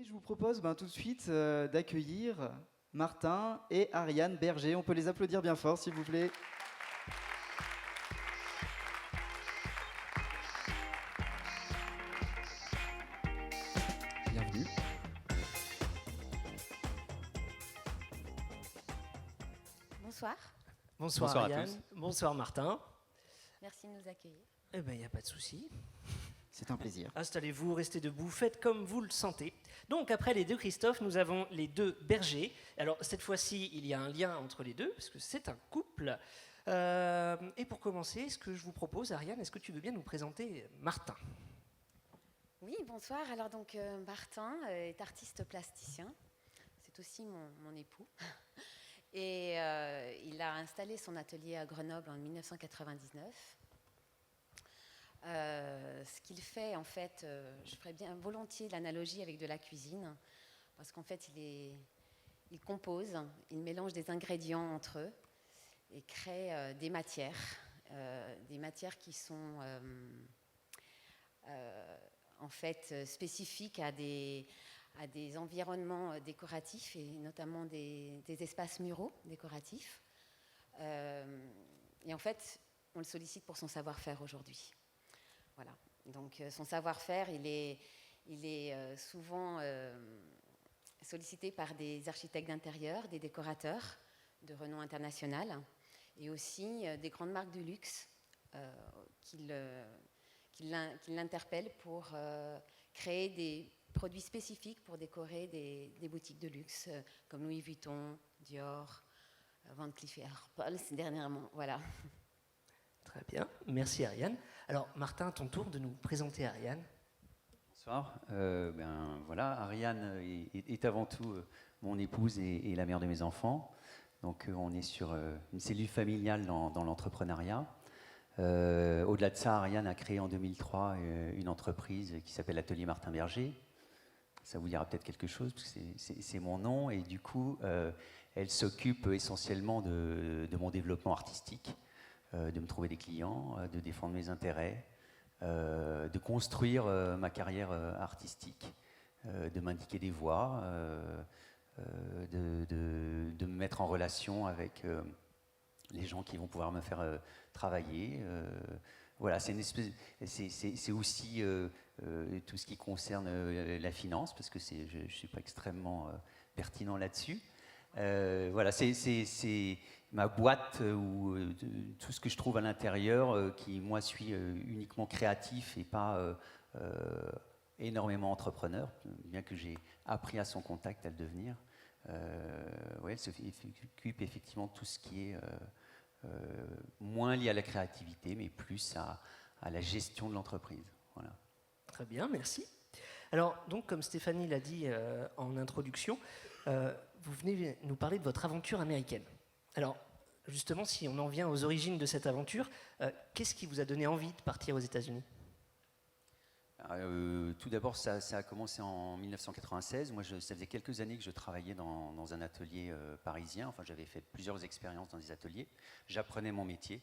Et je vous propose tout de suite d'accueillir Martin et Ariane Berger. On peut les applaudir bien fort, s'il vous plaît. Bienvenue. Bonsoir. Bonsoir Ariane, bonsoir Martin. Merci de nous accueillir. Eh bien, il n'y a pas de souci. C'est un plaisir. Installez-vous, restez debout, faites comme vous le sentez. Donc, après les deux Christophe, nous avons les deux Berger. Alors, cette fois-ci, il y a un lien entre les deux, parce que c'est un couple. Et pour commencer, ce que je vous propose, Ariane, est-ce que tu veux bien nous présenter Martin ? Oui, bonsoir. Alors donc, Martin est artiste plasticien. C'est aussi mon époux. Et il a installé son atelier à Grenoble en 1999. Ce qu'il fait, en fait, je ferais bien volontiers l'analogie avec de la cuisine, parce qu'en fait, il compose, il mélange des ingrédients entre eux et crée des matières qui sont en fait spécifiques à des environnements décoratifs et notamment des espaces muraux décoratifs. Et en fait, on le sollicite pour son savoir-faire aujourd'hui. Voilà. Donc son savoir-faire, il est souvent sollicité par des architectes d'intérieur, des décorateurs de renom international et aussi des grandes marques du luxe qui l'interpellent pour créer des produits spécifiques pour décorer des boutiques de luxe comme Louis Vuitton, Dior, Van Cleef & Arpels dernièrement. Voilà. Très bien, merci Ariane. Alors Martin, à ton tour de nous présenter Ariane. Bonsoir. Voilà, Ariane est avant tout mon épouse et la mère de mes enfants. Donc on est sur une cellule familiale dans l'entrepreneuriat. Au-delà de ça, Ariane a créé en 2003 une entreprise qui s'appelle Atelier Martin Berger. Ça vous dira peut-être quelque chose, parce que c'est mon nom. Et du coup, elle s'occupe essentiellement de mon développement artistique, de me trouver des clients, de défendre mes intérêts, de construire ma carrière artistique, de m'indiquer des voies, de me mettre en relation avec les gens qui vont pouvoir me faire travailler. Voilà, c'est aussi tout ce qui concerne la finance, parce que je ne suis pas extrêmement pertinent là-dessus. Voilà, c'est ma boîte où tout ce que je trouve à l'intérieur, qui moi suis uniquement créatif et pas énormément entrepreneur, bien que j'ai appris à son contact à le devenir. Ouais, elle s'occupe effectivement de tout ce qui est moins lié à la créativité, mais plus à la gestion de l'entreprise. Voilà. Très bien, merci. Alors, donc, comme Stéphanie l'a dit en introduction, vous venez nous parler de votre aventure américaine. Alors, justement, si on en vient aux origines de cette aventure, qu'est-ce qui vous a donné envie de partir aux États-Unis ? Tout d'abord, ça a commencé en 1996. Moi, ça faisait quelques années que je travaillais dans un atelier parisien. Enfin, j'avais fait plusieurs expériences dans des ateliers. J'apprenais mon métier.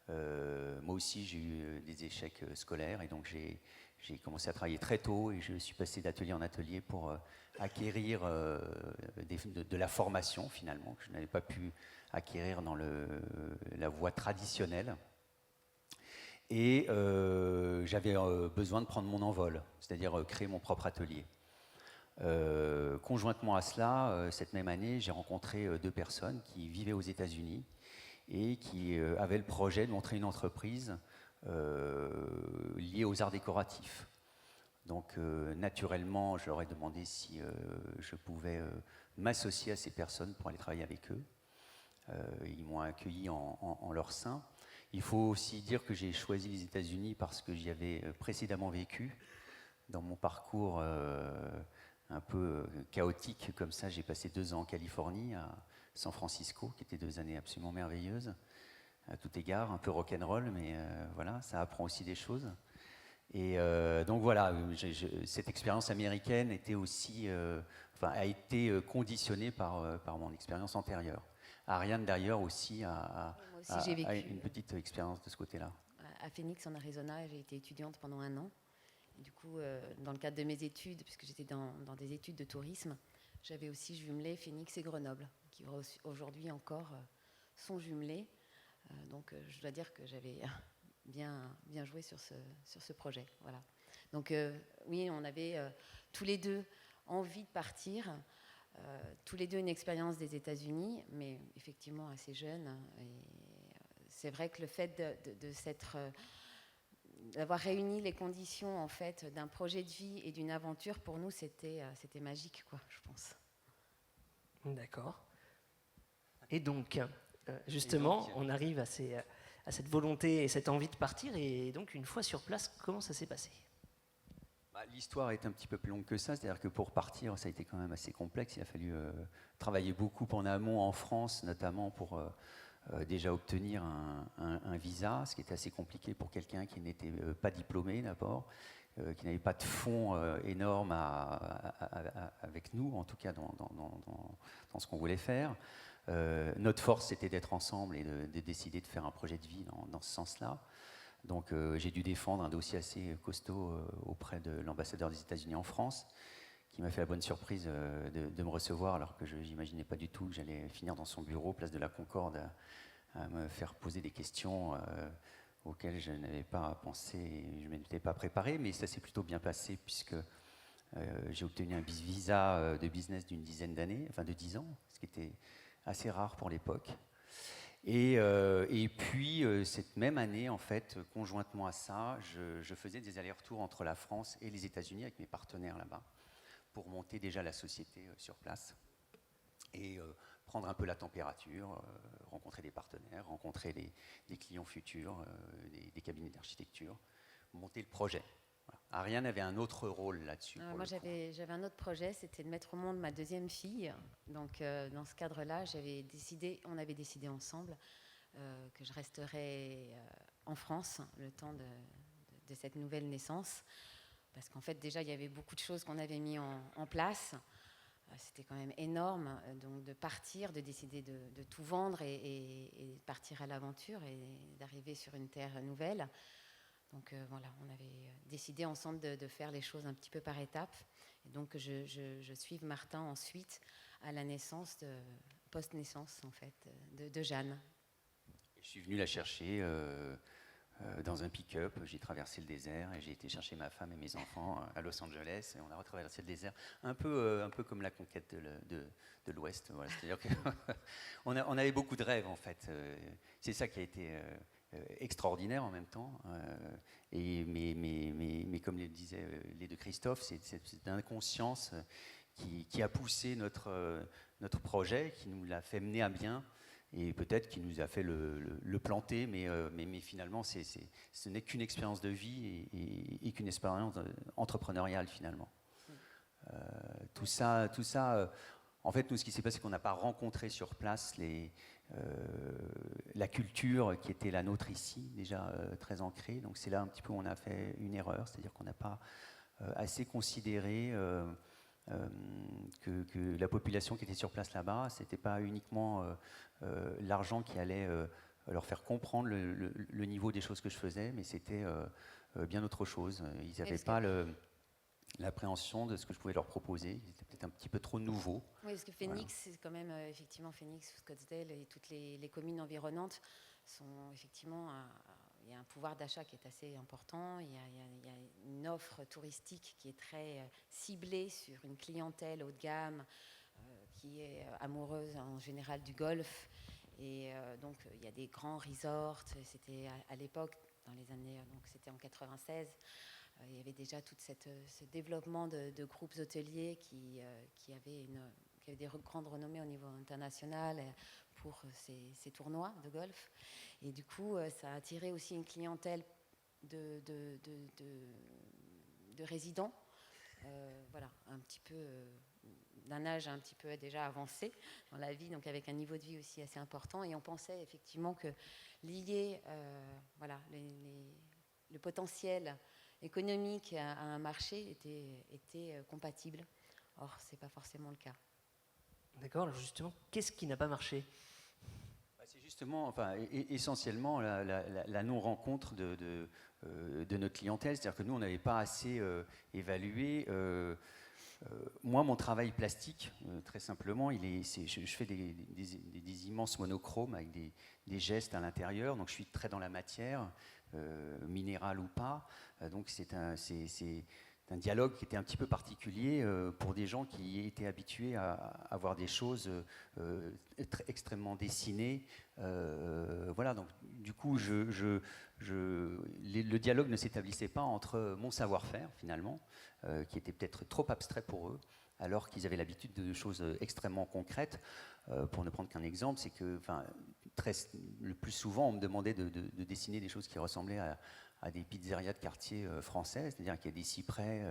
Moi aussi, j'ai eu des échecs scolaires et donc j'ai commencé à travailler très tôt et je suis passé d'atelier en atelier pour acquérir de la formation finalement que je n'avais pas pu acquérir dans la voie traditionnelle. Et j'avais besoin de prendre mon envol, c'est-à-dire créer mon propre atelier. Conjointement à cela, cette même année, j'ai rencontré deux personnes qui vivaient aux États-Unis et qui avaient le projet de monter une entreprise liée aux arts décoratifs. Donc naturellement, je leur ai demandé si je pouvais m'associer à ces personnes pour aller travailler avec eux. Ils m'ont accueilli en leur sein. Il faut aussi dire que j'ai choisi les États-Unis parce que j'y avais précédemment vécu. Dans mon parcours un peu chaotique comme ça, j'ai passé 2 ans en Californie, à San Francisco, qui étaient 2 années absolument merveilleuses, à tout égard, un peu rock'n'roll, mais voilà, ça apprend aussi des choses. Et donc voilà, cette expérience américaine était aussi, a été conditionnée par mon expérience antérieure. Ariane, d'ailleurs, aussi a j'ai vécu une petite expérience de ce côté-là. à Phoenix, en Arizona. J'ai été étudiante pendant 1 an. Du coup, dans le cadre de mes études, puisque j'étais dans des études de tourisme, j'avais aussi jumelé Phoenix et Grenoble, qui aujourd'hui encore sont jumelés. Donc, je dois dire que j'avais bien joué sur ce projet. Voilà. Donc, oui, on avait tous les deux envie de partir, tous les deux une expérience des États-Unis, mais effectivement assez jeunes. Et c'est vrai que le fait de s'être d'avoir réuni les conditions en fait d'un projet de vie et d'une aventure, pour nous c'était magique, quoi, je pense. D'accord. Et donc, justement, on arrive à cette volonté et cette envie de partir, et donc une fois sur place, comment ça s'est passé? L'histoire est un petit peu plus longue que ça, c'est-à-dire que pour partir, ça a été quand même assez complexe. Il a fallu travailler beaucoup en amont en France, notamment pour déjà obtenir un visa, ce qui était assez compliqué pour quelqu'un qui n'était pas diplômé d'abord, qui n'avait pas de fonds énormes avec nous, en tout cas dans ce qu'on voulait faire. Notre force, c'était d'être ensemble et de décider de faire un projet de vie dans ce sens-là. Donc j'ai dû défendre un dossier assez costaud auprès de l'ambassadeur des États-Unis en France, qui m'a fait la bonne surprise de me recevoir, alors que je n'imaginais pas du tout que j'allais finir dans son bureau, place de la Concorde, à me faire poser des questions auxquelles je n'avais pas pensé, et je ne m'étais pas préparé, mais ça s'est plutôt bien passé, puisque j'ai obtenu un visa de business d'une dizaine d'années, enfin de 10 ans, ce qui était assez rare pour l'époque. Et puis, cette même année, en fait, conjointement à ça, je faisais des allers-retours entre la France et les États-Unis avec mes partenaires là-bas pour monter déjà la société sur place et prendre un peu la température, rencontrer des partenaires, rencontrer des clients futurs, des cabinets d'architecture, monter le projet. Voilà. Ariane avait un autre rôle là-dessus. Moi, j'avais un autre projet, c'était de mettre au monde ma deuxième fille. Donc, dans ce cadre-là, on avait décidé ensemble que je resterais en France le temps de cette nouvelle naissance. Parce qu'en fait, déjà, il y avait beaucoup de choses qu'on avait mis en place. C'était quand même énorme. Donc, de partir, de décider de tout vendre et de partir à l'aventure et d'arriver sur une terre nouvelle. Donc voilà, on avait décidé ensemble de faire les choses un petit peu par étapes. Et donc je suive Martin ensuite à la naissance, post-naissance en fait, de Jeanne. Je suis venu la chercher dans un pick-up, j'ai traversé le désert et j'ai été chercher ma femme et mes enfants à Los Angeles et on a retraversé le désert, un peu comme la conquête de l'Ouest. Voilà. C'est-à-dire qu'on avait beaucoup de rêves en fait. C'est ça qui a été extraordinaire en même temps. Mais comme le disaient les deux Christophe, c'est l'inconscience qui a poussé notre projet, qui nous l'a fait mener à bien. Et peut-être qui nous a fait le planter, mais finalement, ce n'est qu'une expérience de vie et qu'une expérience entrepreneuriale, finalement. Tout ça, en fait, nous, ce qui s'est passé, c'est qu'on n'a pas rencontré sur place la culture qui était la nôtre ici, déjà très ancrée. Donc c'est là un petit peu où on a fait une erreur, c'est-à-dire qu'on n'a pas assez considéré que la population qui était sur place là-bas, c'était pas uniquement l'argent qui allait leur faire comprendre le niveau des choses que je faisais, mais c'était bien autre chose. Ils n'avaient pas l'appréhension de ce que je pouvais leur proposer. Ils étaient peut-être un petit peu trop nouveaux. Oui, parce que Phoenix, c'est quand même effectivement Phoenix, Scottsdale et toutes les communes environnantes sont effectivement il y a un pouvoir d'achat qui est assez important, il y a une offre touristique qui est très ciblée sur une clientèle haut de gamme qui est amoureuse en général du golf. Et donc il y a des grands resorts, c'était à l'époque, dans les années, donc c'était en 96, il y avait déjà tout ce développement de groupes hôteliers qui avaient des grandes renommées au niveau international pour ces tournois de golf. Et du coup, ça a attiré aussi une clientèle de résidents, voilà, un petit peu d'un âge un petit peu déjà avancé dans la vie, donc avec un niveau de vie aussi assez important. Et on pensait effectivement que lier voilà, le potentiel économique à un marché était compatible. Or, ce n'est pas forcément le cas. D'accord, alors justement, qu'est-ce qui n'a pas marché? C'est justement, enfin, essentiellement la non-rencontre de notre clientèle. C'est-à-dire que nous, on n'avait pas assez évalué. Moi, mon travail plastique, très simplement, je fais des immenses monochromes avec des gestes à l'intérieur. Donc, je suis très dans la matière, minérale ou pas. Donc, c'est un dialogue qui était un petit peu particulier pour des gens qui étaient habitués à voir des choses extrêmement dessinées. Voilà, donc du coup, le dialogue ne s'établissait pas entre mon savoir-faire, finalement, qui était peut-être trop abstrait pour eux, alors qu'ils avaient l'habitude de choses extrêmement concrètes. Pour ne prendre qu'un exemple, c'est que le plus souvent, on me demandait de dessiner des choses qui ressemblaient à des pizzerias de quartier français, c'est-à-dire qu'il y a des cyprès,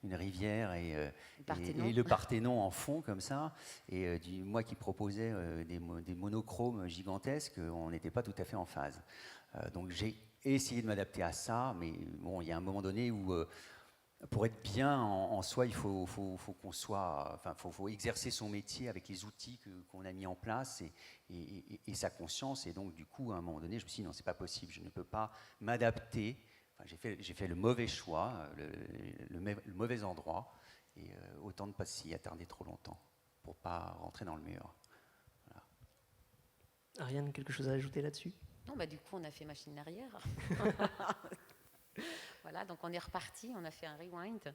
une rivière et le Parthénon en fond comme ça. Et moi qui proposais des monochromes gigantesques, on n'était pas tout à fait en phase. Donc j'ai essayé de m'adapter à ça, mais bon, il y a un moment donné où pour être bien en soi, il faut qu'on soit, enfin, faut exercer son métier avec les outils qu'on a mis en place et sa conscience. Et donc, du coup, à un moment donné, je me suis dit non, c'est pas possible, je ne peux pas m'adapter. Enfin, j'ai fait le mauvais choix, le mauvais endroit, et autant ne pas s'y attarder trop longtemps pour pas rentrer dans le mur. Voilà. Ariane, quelque chose à ajouter là-dessus? Non, bah, du coup, on a fait machine arrière. Voilà, donc on est reparti, on a fait un rewind.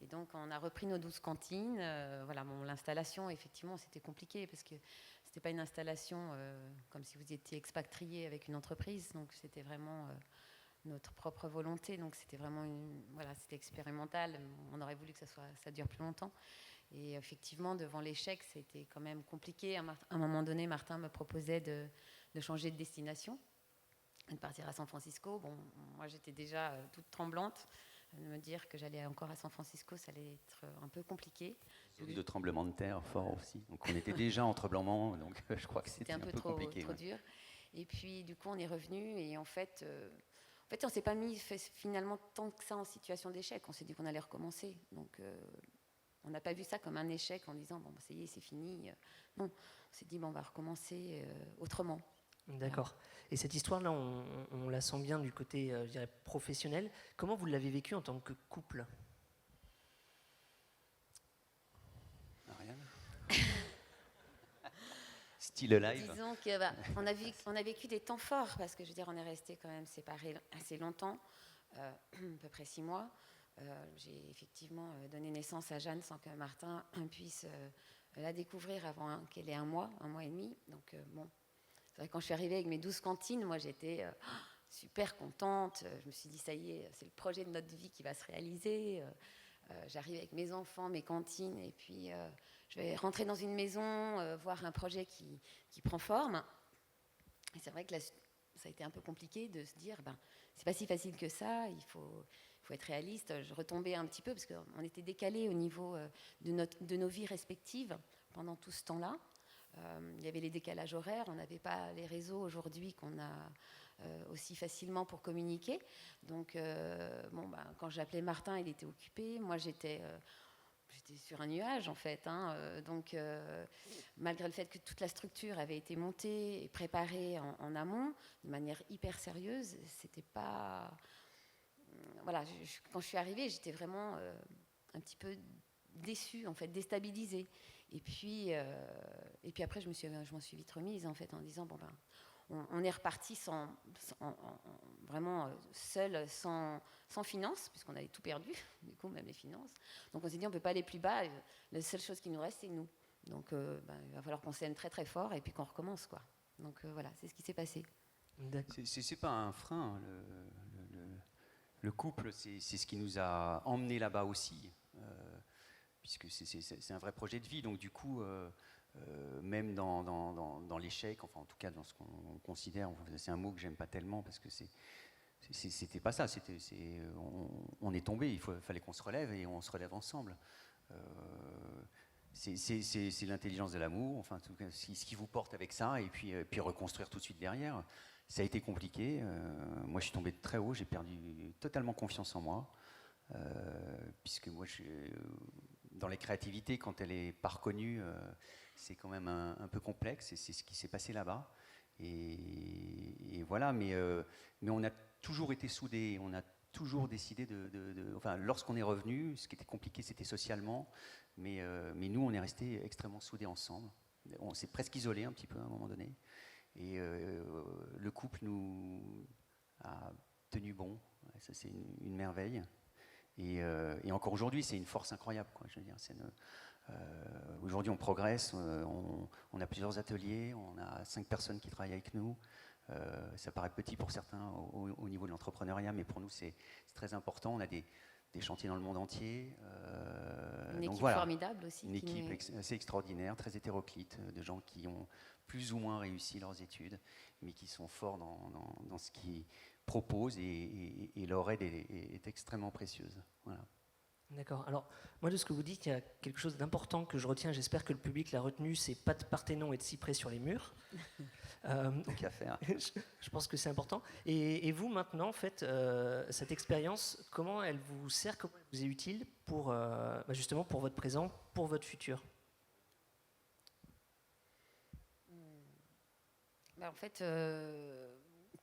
Et donc on a repris nos 12 cantines. Voilà, bon, l'installation, effectivement, c'était compliqué parce que c'était pas une installation comme si vous étiez expatrié avec une entreprise. Donc c'était vraiment notre propre volonté. Donc c'était vraiment voilà, c'était expérimental. On aurait voulu que ça dure plus longtemps. Et effectivement, devant l'échec, c'était quand même compliqué. À un moment donné, Martin me proposait de changer de destination, de partir à San Francisco. Bon, moi, j'étais déjà toute tremblante. De me dire que j'allais encore à San Francisco, ça allait être un peu compliqué. Il y a eu de tremblements de terre fort aussi. Donc on était déjà en tremblement, donc je crois que c'était un peu compliqué. Trop dur. Et puis, du coup, on est revenu et en fait, on ne s'est pas mis finalement tant que ça en situation d'échec. On s'est dit qu'on allait recommencer. Donc, on n'a pas vu ça comme un échec en disant, bon, ça y est, c'est fini. Non, on s'est dit, bon, on va recommencer autrement. D'accord. Et cette histoire-là, on la sent bien du côté, je dirais, professionnel. Comment vous l'avez vécue en tant que couple? Ariane. Style live. Disons qu'on a vécu des temps forts parce que je veux dire, on est resté quand même séparés assez longtemps, à peu près 6 mois. J'ai effectivement donné naissance à Jeanne sans que Martin puisse la découvrir avant qu'elle ait un mois et demi. Donc bon. C'est vrai, quand je suis arrivée avec mes 12 cantines, moi j'étais super contente. Je me suis dit, ça y est, c'est le projet de notre vie qui va se réaliser. J'arrive avec mes enfants, mes cantines, et puis je vais rentrer dans une maison, voir un projet qui prend forme. Et c'est vrai que ça a été un peu compliqué de se dire, c'est pas si facile que ça, il faut être réaliste. Je retombais un petit peu parce qu'on était décalés au niveau de nos vies respectives pendant tout ce temps-là. Il y avait les décalages horaires, on n'avait pas les réseaux aujourd'hui qu'on a aussi facilement pour communiquer. Donc, quand j'appelais Martin, il était occupé. Moi, j'étais sur un nuage, en fait. Donc, malgré le fait que toute la structure avait été montée et préparée en amont, de manière hyper sérieuse, c'était pas... Voilà, quand je suis arrivée, j'étais vraiment un petit peu déçue, en fait, déstabilisée. Et puis après, je m'en suis vite remise en fait en disant on est reparti vraiment seul, sans finances, puisqu'on avait tout perdu, du coup même les finances. Donc on s'est dit on peut pas aller plus bas. La seule chose qui nous reste, c'est nous. Donc il va falloir qu'on s'aime très très fort et puis qu'on recommence quoi. Donc voilà, c'est ce qui s'est passé. C'est pas un frein. Le couple, c'est ce qui nous a emmenés là-bas aussi. Puisque c'est un vrai projet de vie, donc du coup, même dans l'échec, enfin en tout cas dans ce qu'on considère, c'est un mot que j'aime pas tellement parce que c'était pas ça, on est tombé, il fallait qu'on se relève et on se relève ensemble. C'est l'intelligence de l'amour, enfin en tout cas, ce qui vous porte avec ça, et puis reconstruire tout de suite derrière. Ça a été compliqué, moi je suis tombé de très haut, j'ai perdu totalement confiance en moi, puisque moi dans les créativités, quand elle n'est pas reconnue, c'est quand même un peu complexe, et c'est ce qui s'est passé là-bas. Et voilà, mais on a toujours été soudés, on a toujours décidé enfin, lorsqu'on est revenu, ce qui était compliqué, c'était socialement, mais nous, on est restés extrêmement soudés ensemble. On s'est presque isolés un petit peu à un moment donné, et le couple nous a tenu bon. Ça, c'est une merveille. Et encore aujourd'hui, c'est une force incroyable, quoi. Je veux dire, aujourd'hui, on progresse, on a plusieurs ateliers, on a 5 personnes qui travaillent avec nous. Ça paraît petit pour certains au niveau de l'entrepreneuriat, mais pour nous, c'est très important. On a des chantiers dans le monde entier. Une donc équipe voilà, formidable aussi. une équipe assez extraordinaire, très hétéroclite, de gens qui ont plus ou moins réussi leurs études, mais qui sont forts dans ce qu'ils proposent, et leur aide est extrêmement précieuse. Voilà. D'accord. Alors, moi, de ce que vous dites, il y a quelque chose d'important que je retiens. J'espère que le public l'a retenu. C'est pas de Parthénon et de cyprès sur les murs. Donc à faire. Je pense que c'est important. Et vous, maintenant, en fait, cette expérience, comment elle vous sert, comment elle vous est utile pour, justement, pour votre présent, pour votre futur? En fait,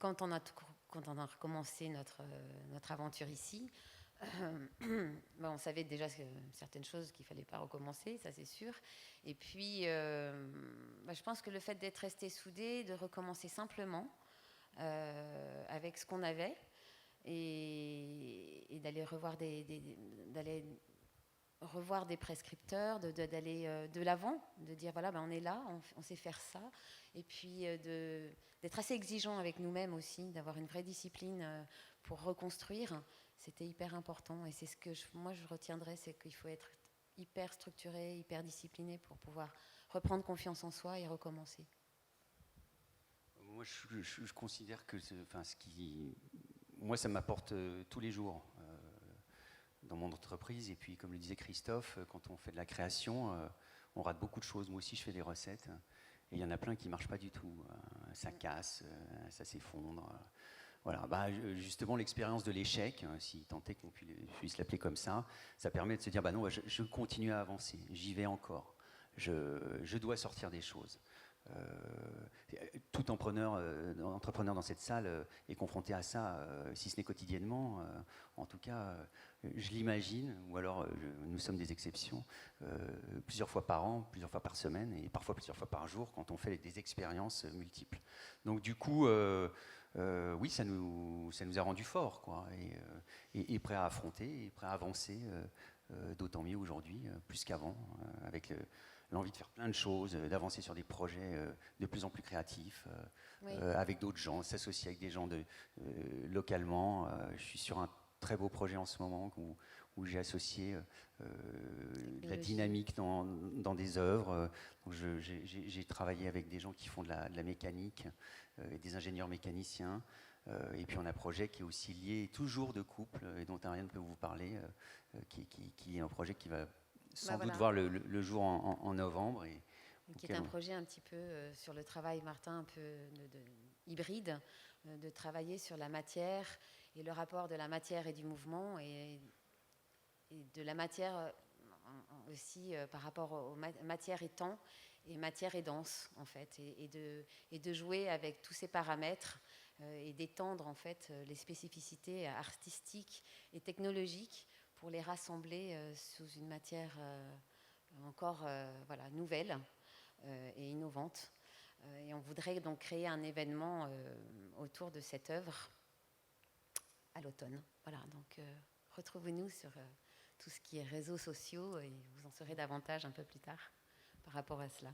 quand on a recommencé notre aventure ici, on savait déjà certaines choses qu'il ne fallait pas recommencer, ça c'est sûr. Et puis, je pense que le fait d'être resté soudés, de recommencer simplement avec ce qu'on avait, et d'aller revoir des prescripteurs, d'aller de l'avant, de dire voilà, on est là, on sait faire ça, et puis d'être assez exigeant avec nous-mêmes aussi, d'avoir une vraie discipline pour reconstruire. C'était hyper important, et c'est ce que moi je retiendrai, c'est qu'il faut être hyper structuré, hyper discipliné pour pouvoir reprendre confiance en soi et recommencer. Moi, je considère que moi, ça m'apporte tous les jours dans mon entreprise. Et puis, comme le disait Christophe, quand on fait de la création, on rate beaucoup de choses. Moi aussi, je fais des recettes, et il y en a plein qui ne marchent pas du tout. Ça casse, ça s'effondre. Voilà, justement, l'expérience de l'échec, si tant est qu'on puisse l'appeler comme ça permet de se dire, non, je continue à avancer, j'y vais encore, je dois sortir des choses. Tout entrepreneur dans cette salle est confronté à ça, si ce n'est quotidiennement, en tout cas, je l'imagine, ou alors nous sommes des exceptions, plusieurs fois par an, plusieurs fois par semaine, et parfois plusieurs fois par jour, quand on fait des expériences multiples. Donc du coup, oui, ça nous a rendu forts, quoi, et prêts à affronter, et prêts à avancer, d'autant mieux aujourd'hui, plus qu'avant, avec l'envie de faire plein de choses, d'avancer sur des projets de plus en plus créatifs, oui. Avec d'autres gens, s'associer avec des gens localement. Je suis sur un très beau projet en ce moment où j'ai associé de la dynamique dans des œuvres. J'ai travaillé avec des gens qui font de la mécanique, et des ingénieurs mécaniciens. Et puis on a un projet qui est aussi lié, toujours de couple, et dont Ariane peut vous parler, qui est un projet qui va sans doute voir le jour en novembre. Qui est un projet un petit peu sur le travail, Martin, un peu hybride, de travailler sur la matière et le rapport de la matière et du mouvement, et de la matière aussi par rapport aux matière et temps, et matière et danse, en fait, et de jouer avec tous ces paramètres, et d'étendre, en fait, les spécificités artistiques et technologiques pour les rassembler sous une matière encore nouvelle et innovante. Et on voudrait donc créer un événement autour de cette œuvre à l'automne. Voilà, donc retrouvez-nous sur tout ce qui est réseaux sociaux, et vous en saurez davantage un peu plus tard par rapport à cela.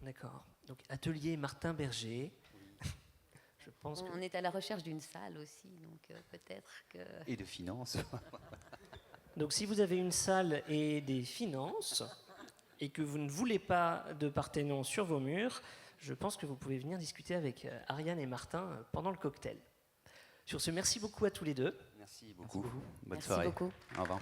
D'accord. Donc atelier Martin Berger. Je pense on est à la recherche d'une salle aussi, donc peut-être que... Et de finances. Donc si vous avez une salle et des finances, et que vous ne voulez pas de Parthénon sur vos murs, je pense que vous pouvez venir discuter avec Ariane et Martin pendant le cocktail. Sur ce, merci beaucoup à tous les deux. Merci beaucoup. Bonne soirée. Merci beaucoup. Au revoir.